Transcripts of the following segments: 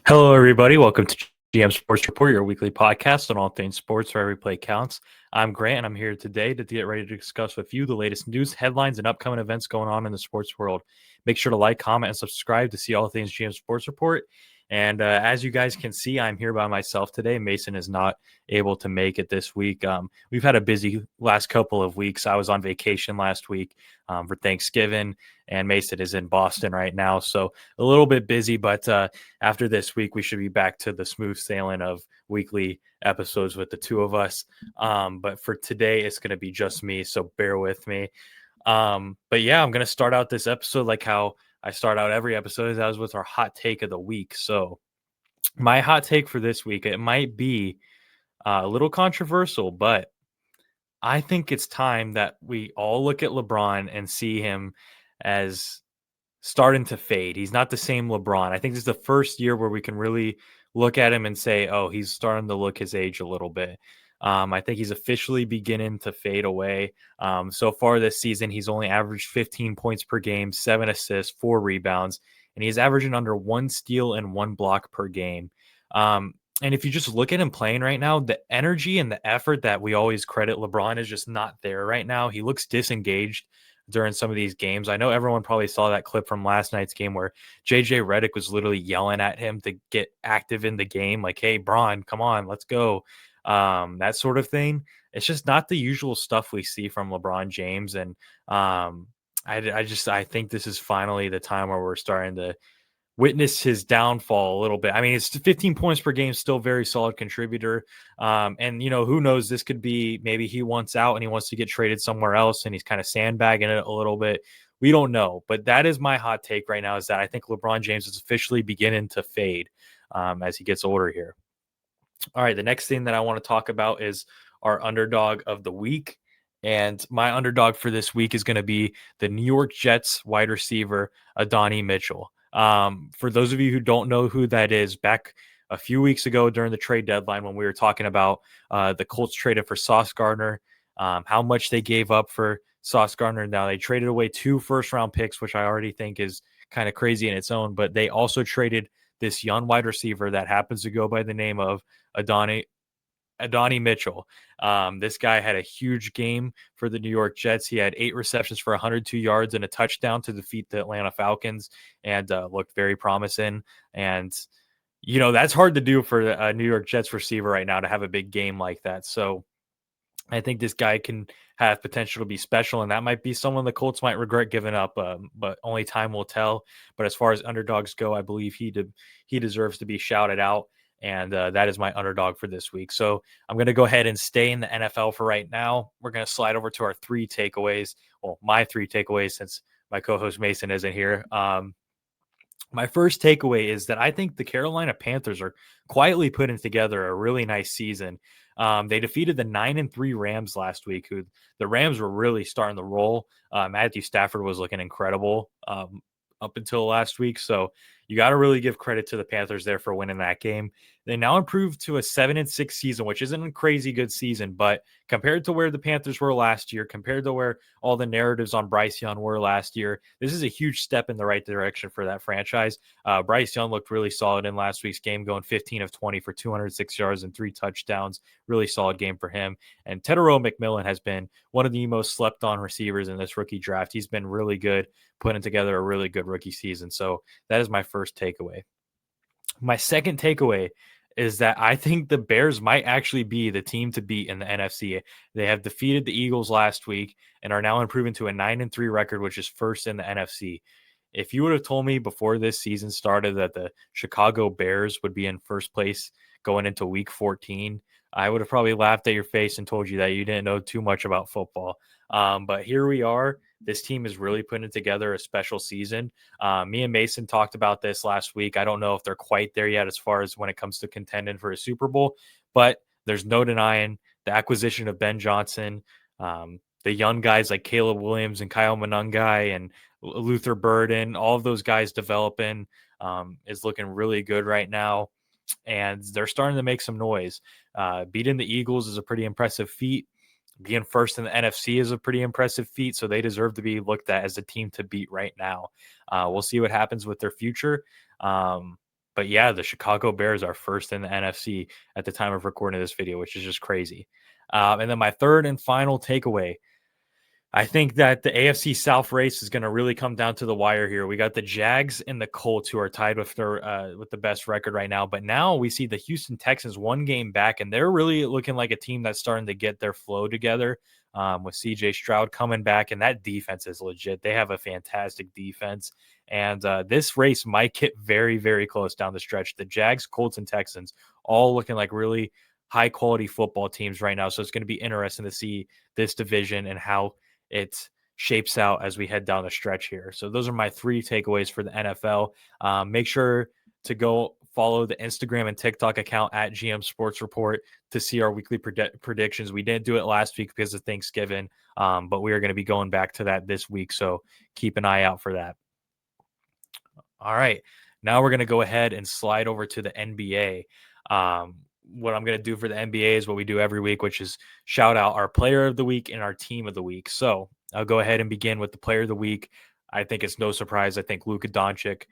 Hello, everybody. Welcome to GM Sports Report, your weekly podcast on all things sports where every play counts. I'm Grant, and I'm here today to get ready to discuss with you the latest news, headlines, and upcoming events going on in the sports world. Make sure to like, comment, and subscribe to see all things GM Sports Report. And as you guys can see, I'm here by myself today. Mason is not able to make it this week. We've had a busy last couple of weeks. I was on vacation last week for Thanksgiving, and Mason is in Boston right now. So a little bit busy, but after this week, we should be back to the smooth sailing of weekly episodes with the two of us. But for today, it's going to be just me, so bear with me. But yeah, I'm going to start out this episode like how I start out every episode, as that was with our hot take of the week. So my hot take for this week, it might be a little controversial, but I think it's time that we all look at LeBron and see him as starting to fade. He's not the same LeBron. I think this is the first year where we can really look at him and say, oh, he's starting to look his age a little bit. I think he's officially beginning to fade away. So far this season, he's only averaged 15 points per game, 7 assists, 4 rebounds, and he's averaging under 1 steal and 1 block per game. And if you just look at him playing right now, the energy and the effort that we always credit LeBron is just not there right now. He looks disengaged during some of these games. I know everyone probably saw that clip from last night's game where JJ Redick was literally yelling at him to get active in the game, like, "Hey, Bron, come on, let's go." That sort of thing. It's just not the usual stuff we see from LeBron James, and I think this is finally the time where we're starting to witness his downfall a little bit. I mean, it's 15 points per game, still very solid contributor. And who knows? This could be maybe he wants out and he wants to get traded somewhere else, and he's kind of sandbagging it a little bit. We don't know, but that is my hot take right now. Is that I think LeBron James is officially beginning to fade as he gets older here. All right, the next thing that I want to talk about is our underdog of the week. And my underdog for this week is going to be the New York Jets wide receiver, Adonai Mitchell. For those of you who don't know who that is, back a few weeks ago during the trade deadline when we were talking about the Colts traded for Sauce Gardner, how much they gave up for Sauce Gardner. Now they traded away 2 first-round picks, which I already think is kind of crazy in its own, but they also traded this young wide receiver that happens to go by the name of Adonai Mitchell. This guy had a huge game for the New York Jets. He had 8 receptions for 102 yards and a touchdown to defeat the Atlanta Falcons, and looked very promising. And that's hard to do for a New York Jets receiver right now to have a big game like that. So I think this guy can have potential to be special, and that might be someone the Colts might regret giving up, but only time will tell. But as far as underdogs go, I believe he deserves to be shouted out, and that is my underdog for this week. So I'm going to go ahead and stay in the NFL for right now. We're going to slide over to our 3 takeaways. Well, my 3 takeaways since my co-host Mason isn't here. My first takeaway is that I think the Carolina Panthers are quietly putting together a really nice season. They defeated the 9-3 Rams last week, who the Rams were really starting to roll. Matthew Stafford was looking incredible up until last week. So you got to really give credit to the Panthers there for winning that game. They now improved to a 7-6 season, which isn't a crazy good season, but compared to where the Panthers were last year, compared to where all the narratives on Bryce Young were last year, this is a huge step in the right direction for that franchise. Bryce Young looked really solid in last week's game, going 15 of 20 for 206 yards and 3 touchdowns. Really solid game for him. And Tedero McMillan has been one of the most slept on receivers in this rookie draft. He's been really good, putting together a really good rookie season. So that is my first takeaway. My second takeaway is that I think the Bears might actually be the team to beat in the NFC. They have defeated the Eagles last week and are now improving to a 9-3 record, which is first in the NFC. If you would have told me before this season started that the Chicago Bears would be in first place going into week 14, I would have probably laughed at your face and told you that you didn't know too much about football. But here we are. This team is really putting together a special season. Me and Mason talked about this last week. I don't know if they're quite there yet as far as when it comes to contending for a Super Bowl, but there's no denying the acquisition of Ben Johnson, the young guys like Caleb Williams and Kyle Monangai and Luther Burden, all of those guys developing is looking really good right now. And they're starting to make some noise. Beating the Eagles is a pretty impressive feat. Being first in the NFC is a pretty impressive feat, so they deserve to be looked at as a team to beat right now. We'll see what happens with their future. But But yeah, the Chicago Bears are first in the NFC at the time of recording this video, which is just crazy. And then my third and final takeaway, I think that the AFC South race is going to really come down to the wire here. We got the Jags and the Colts who are tied with the best record right now, but now we see the Houston Texans one game back, and they're really looking like a team that's starting to get their flow together. With CJ Stroud coming back, and that defense is legit. They have a fantastic defense, and this race might get very, very close down the stretch. The Jags, Colts, and Texans all looking like really high quality football teams right now. So it's going to be interesting to see this division and how it shapes out as we head down the stretch here. So those are my three takeaways for the NFL. Make sure to go follow the Instagram and TikTok account at GM Sports Report to see our weekly predictions. We didn't do it last week because of Thanksgiving, but we are going to be going back to that this week. So keep an eye out for that. All right. Now we're going to go ahead and slide over to the NBA. What I'm going to do for the NBA is what we do every week, which is shout out our player of the week and our team of the week. So I'll go ahead and begin with the player of the week. I think it's no surprise. I think Luka Doncic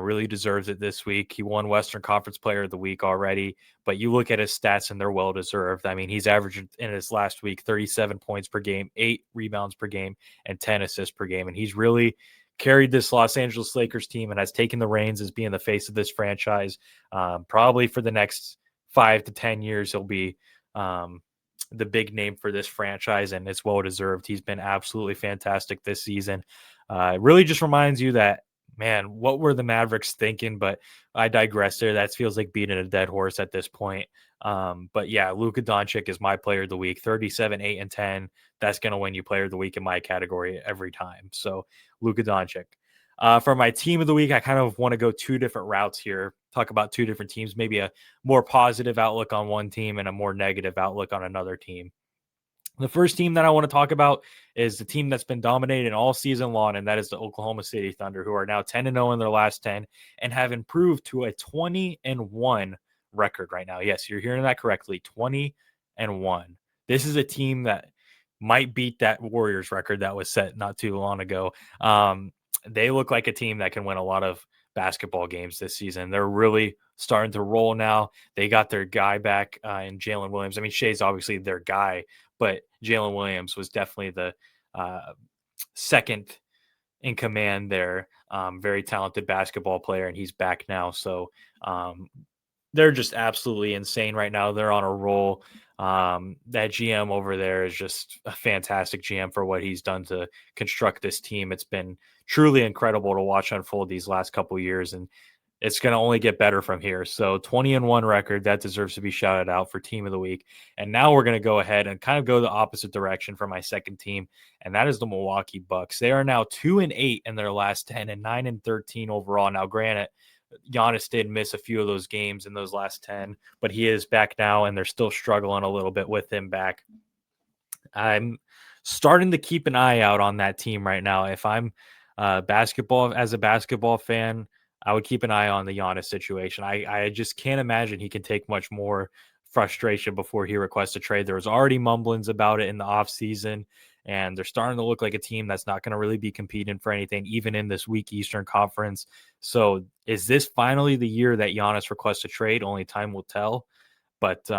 really deserves it this week. He won Western Conference Player of the Week already, but you look at his stats and they're well deserved. I mean, he's averaging in his last week 37 points per game, 8 rebounds per game, and 10 assists per game. And he's really carried this Los Angeles Lakers team and has taken the reins as being the face of this franchise. Probably for the next 5 to 10 years, he'll be the big name for this franchise, and it's well deserved. He's been absolutely fantastic this season. It really just reminds you that, man, what were the Mavericks thinking? But I digress there. That feels like beating a dead horse at this point. But yeah, Luka Doncic is my player of the week. 37, 8, and 10. That's going to win you player of the week in my category every time. So Luka Doncic. For my team of the week, I kind of want to go two different routes here, talk about two different teams, maybe a more positive outlook on one team and a more negative outlook on another team. The first team that I want to talk about is the team that's been dominating all season long, and that is the Oklahoma City Thunder, who are now 10-0 in their last 10 and have improved to a 20-1 record right now. Yes, you're hearing that correctly, 20-1. This is a team that might beat that Warriors record that was set not too long ago. They look like a team that can win a lot of basketball games this season. They're really starting to roll now. They got their guy back in Jalen Williams. I mean, Shea's obviously their guy, but Jalen Williams was definitely the second in command there. Very talented basketball player, and he's back now. So they're just absolutely insane right now. They're on a roll. That GM over there is just a fantastic GM for what he's done to construct this team. It's been truly incredible to watch unfold these last couple of years, and it's going to only get better from here. So 20-1 record, that deserves to be shouted out for team of the week. And now we're going to go ahead and kind of go the opposite direction for my second team, and that is the Milwaukee Bucks. They are now 2-8 in their last 10 and 9-13 overall. Now, granted, Giannis did miss a few of those games in those last 10, but he is back now, and they're still struggling a little bit with him back. I'm starting to keep an eye out on that team right now. If I'm a basketball fan, I would keep an eye on the Giannis situation. I just can't imagine he can take much more frustration before he requests a trade. There was already mumblings about it in the offseason, and they're starting to look like a team that's not going to really be competing for anything, even in this weak Eastern Conference. So is this finally the year that Giannis requests a trade? Only time will tell. But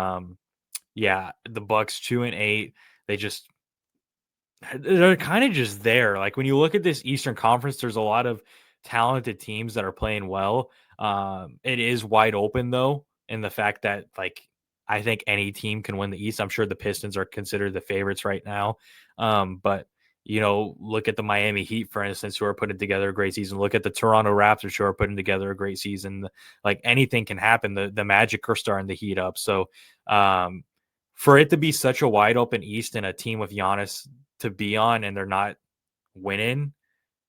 yeah, the Bucks 2-8, they're kind of just there. Like when you look at this Eastern Conference, there's a lot of talented teams that are playing well. It is wide open though, in the fact that like I think any team can win the East. I'm sure the Pistons are considered the favorites right now. But look at the Miami Heat, for instance, who are putting together a great season. Look at the Toronto Raptors, who are putting together a great season. Like anything can happen. The Magic are starting to heat up. So for it to be such a wide open East and a team with Giannis to be on and they're not winning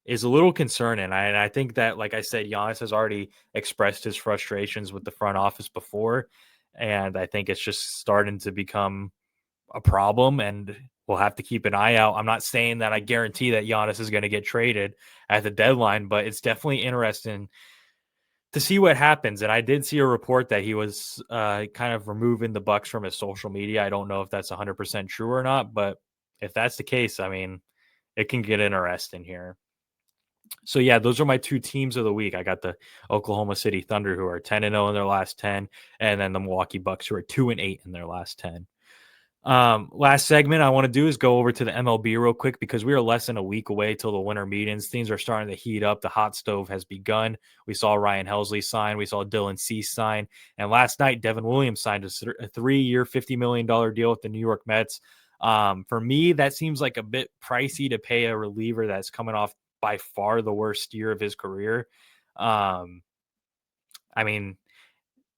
is a little concerning. I think that, like I said, Giannis has already expressed his frustrations with the front office before, and I think it's just starting to become a problem, and we'll have to keep an eye out. I'm not saying that I guarantee that Giannis is going to get traded at the deadline, but it's definitely interesting to see what happens. And I did see a report that he was kind of removing the Bucks from his social media. I don't know if that's 100% true or not, but if that's the case, I mean, it can get interesting here. So yeah, those are my two teams of the week. I got the Oklahoma City Thunder, who are 10-0 in their last 10, and then the Milwaukee Bucks, who are 2-8 in their last 10. Last segment I want to do is go over to the MLB real quick because we are less than a week away till the winter meetings. Things are starting to heat up. The hot stove has begun. We saw Ryan Helsley sign. We saw Dylan Cease sign. And last night, Devin Williams signed a 3-year, $50 million deal with the New York Mets. For me, that seems like a bit pricey to pay a reliever that's coming off by far the worst year of his career. Um, I mean,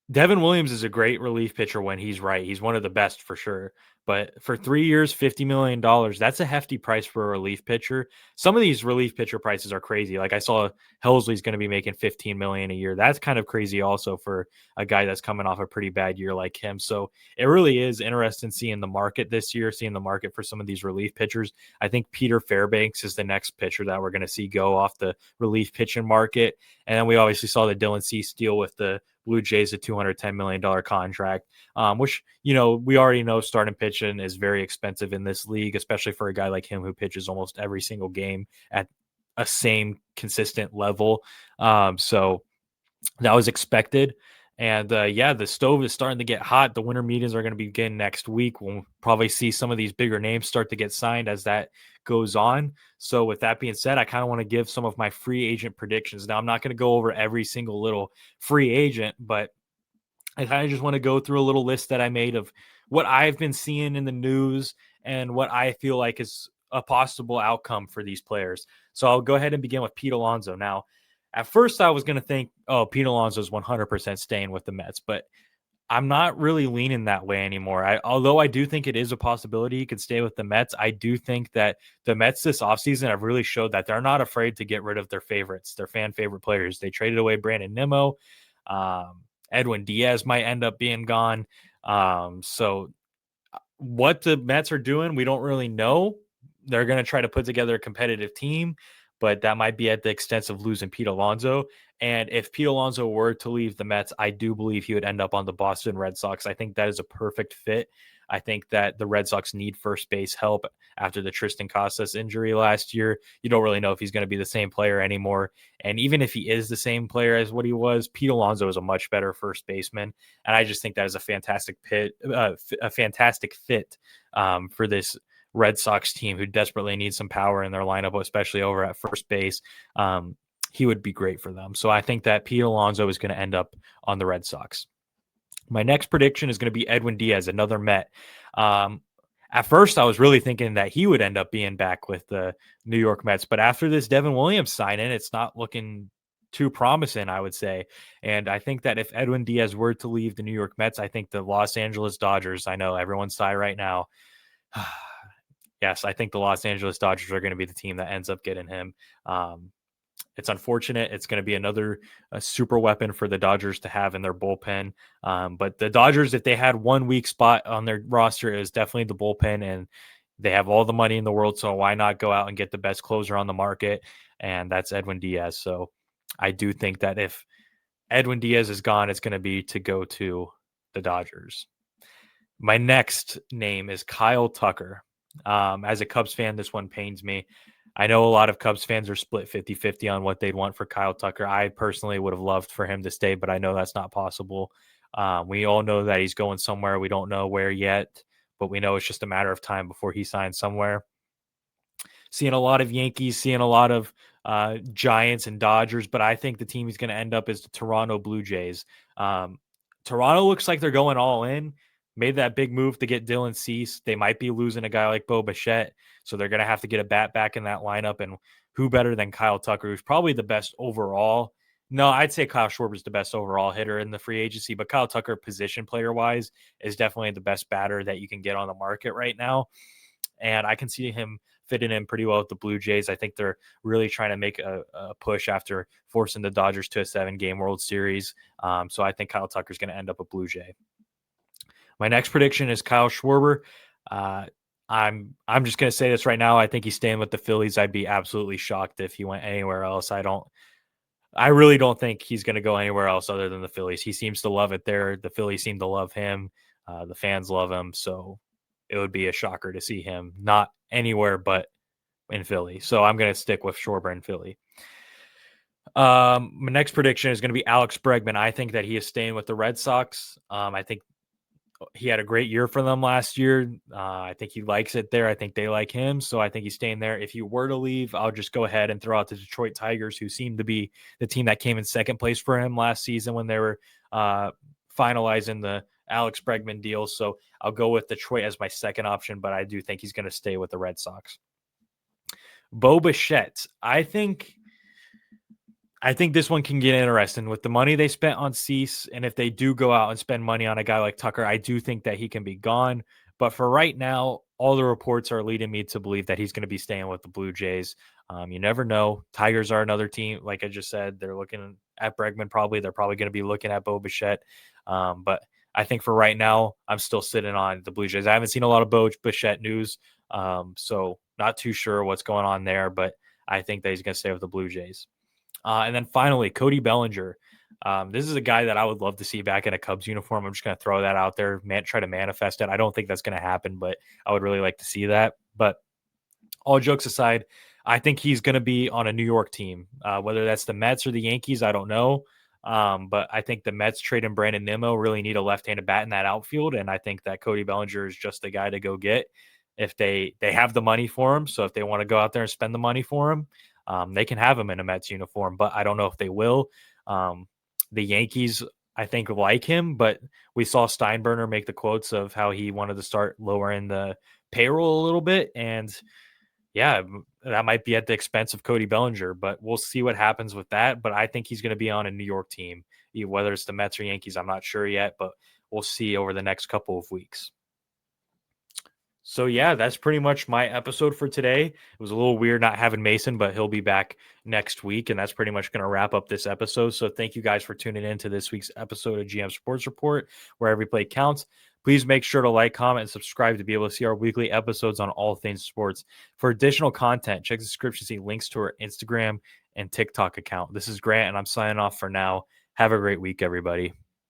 Devin Williams is a great relief pitcher when he's right. He's one of the best for sure. But for 3 years, $50 million, that's a hefty price for a relief pitcher. Some of these relief pitcher prices are crazy. Like I saw Helsley's going to be making $15 million a year. That's kind of crazy also for a guy that's coming off a pretty bad year like him. So it really is interesting seeing the market this year, seeing the market for some of these relief pitchers. I think Peter Fairbanks is the next pitcher that we're going to see go off the relief pitching market. And then we obviously saw the Dylan Cease deal with the Blue Jays, a $210 million contract, which, we already know starting pitching is very expensive in this league, especially for a guy like him who pitches almost every single game at a same consistent level. So that was expected. And yeah, the stove is starting to get hot. The winter meetings are going to begin next week. We'll probably see some of these bigger names start to get signed as that goes on. So with that being said, I kind of want to give some of my free agent predictions. Now, I'm not going to go over every single little free agent, but I kind of just want to go through a little list that I made of what I've been seeing in the news and what I feel like is a possible outcome for these players. So I'll go ahead and begin with Pete Alonso. Now, at first I was going to think, oh, Pete Alonso is 100% staying with the Mets, but I'm not really leaning that way anymore. Although I do think it is a possibility he could stay with the Mets, I do think that the Mets this offseason have really showed that they're not afraid to get rid of their favorites, their fan favorite players. They traded away Brandon Nimmo. Edwin Diaz might end up being gone. So what the Mets are doing, we don't really know. They're going to try to put together a competitive team, but that might be at the expense of losing Pete Alonso. And if Pete Alonso were to leave the Mets, I do believe he would end up on the Boston Red Sox. I think that is a perfect fit. I think that the Red Sox need first base help after the Tristan Casas injury last year. You don't really know if he's going to be the same player anymore. And even if he is the same player as what he was, Pete Alonso is a much better first baseman. And I just think that is a fantastic fit for this Red Sox team who desperately needs some power in their lineup, especially over at first base. He would be great for them. So I think that Pete Alonso is going to end up on the Red Sox. My next prediction is going to be Edwin Diaz, another Met. At first, I was really thinking that he would end up being back with the New York Mets. But after this Devin Williams sign-in, it's not looking too promising, I would say. And I think that if Edwin Diaz were to leave the New York Mets, I think the Los Angeles Dodgers, I know everyone's sigh right now. Yes, I think the Los Angeles Dodgers are going to be the team that ends up getting him. It's unfortunate. It's going to be another super weapon for the Dodgers to have in their bullpen. But the Dodgers, if they had one weak spot on their roster, it was definitely the bullpen, and they have all the money in the world. So why not go out and get the best closer on the market? And that's Edwin Diaz. So I do think that if Edwin Diaz is gone, it's going to be to go to the Dodgers. My next name is Kyle Tucker. As a Cubs fan, this one pains me. I know a lot of Cubs fans are split 50-50 on what they'd want for Kyle Tucker. I personally would have loved for him to stay, but I know that's not possible. We all know that he's going somewhere. We don't know where yet, but we know it's just a matter of time before he signs somewhere. Seeing a lot of Yankees, seeing a lot of Giants and Dodgers, but I think the team he's going to end up is the Toronto Blue Jays. Toronto looks like they're going all in. Made that big move to get Dylan Cease. They might be losing a guy like Bo Bichette, so they're going to have to get a bat back in that lineup. And who better than Kyle Tucker, who's probably the best overall? No, I'd say Kyle Schwarber's the best overall hitter in the free agency, but Kyle Tucker, position player wise, is definitely the best batter that you can get on the market right now. And I can see him fitting in pretty well with the Blue Jays. I think they're really trying to make a push after forcing the Dodgers to a 7-game World Series. So I think Kyle Tucker's going to end up a Blue Jay. My next prediction is Kyle Schwarber. I'm just going to say this right now. I think he's staying with the Phillies. I'd be absolutely shocked if he went anywhere else. I really don't think he's going to go anywhere else other than the Phillies. He seems to love it there. The Phillies seem to love him. The fans love him. So it would be a shocker to see him not anywhere but in Philly. So I'm going to stick with Schwarber in Philly. My next prediction is going to be Alex Bregman. I think that he is staying with the Red Sox. I think he had a great year for them last year. I think he likes it there. I think they like him. So I think he's staying there. If he were to leave, I'll just go ahead and throw out the Detroit Tigers, who seem to be the team that came in second place for him last season when they were finalizing the Alex Bregman deal. So I'll go with Detroit as my second option, but I do think he's going to stay with the Red Sox. Bo Bichette. I think this one can get interesting with the money they spent on Cease. And if they do go out and spend money on a guy like Tucker, I do think that he can be gone. But for right now, all the reports are leading me to believe that he's going to be staying with the Blue Jays. You never know. Tigers are another team. Like I just said, they're looking at Bregman probably. They're probably going to be looking at Bo Bichette. But I think for right now, I'm still sitting on the Blue Jays. I haven't seen a lot of Bo Bichette news. So not too sure what's going on there. But I think that he's going to stay with the Blue Jays. And then finally, Cody Bellinger. This is a guy that I would love to see back in a Cubs uniform. I'm just going to throw that out there, try to manifest it. I don't think that's going to happen, but I would really like to see that. But all jokes aside, I think he's going to be on a New York team, whether that's the Mets or the Yankees. I don't know. But I think the Mets trading Brandon Nimmo really need a left-handed bat in that outfield. And I think that Cody Bellinger is just the guy to go get if they have the money for him. So if they want to go out there and spend the money for him, they can have him in a Mets uniform, but I don't know if they will. The Yankees, I think, like him, but we saw Steinbrenner make the quotes of how he wanted to start lowering the payroll a little bit. And yeah, that might be at the expense of Cody Bellinger, but we'll see what happens with that. But I think he's going to be on a New York team, whether it's the Mets or Yankees. I'm not sure yet, but we'll see over the next couple of weeks. So yeah, that's pretty much my episode for today. It was a little weird not having Mason, but he'll be back next week, and that's pretty much going to wrap up this episode. So thank you guys for tuning in to this week's episode of GM Sports Report, where every play counts. Please make sure to like, comment, and subscribe to be able to see our weekly episodes on all things sports. For additional content, check the description to see links to our Instagram and TikTok account. This is Grant, and I'm signing off for now. Have a great week, everybody.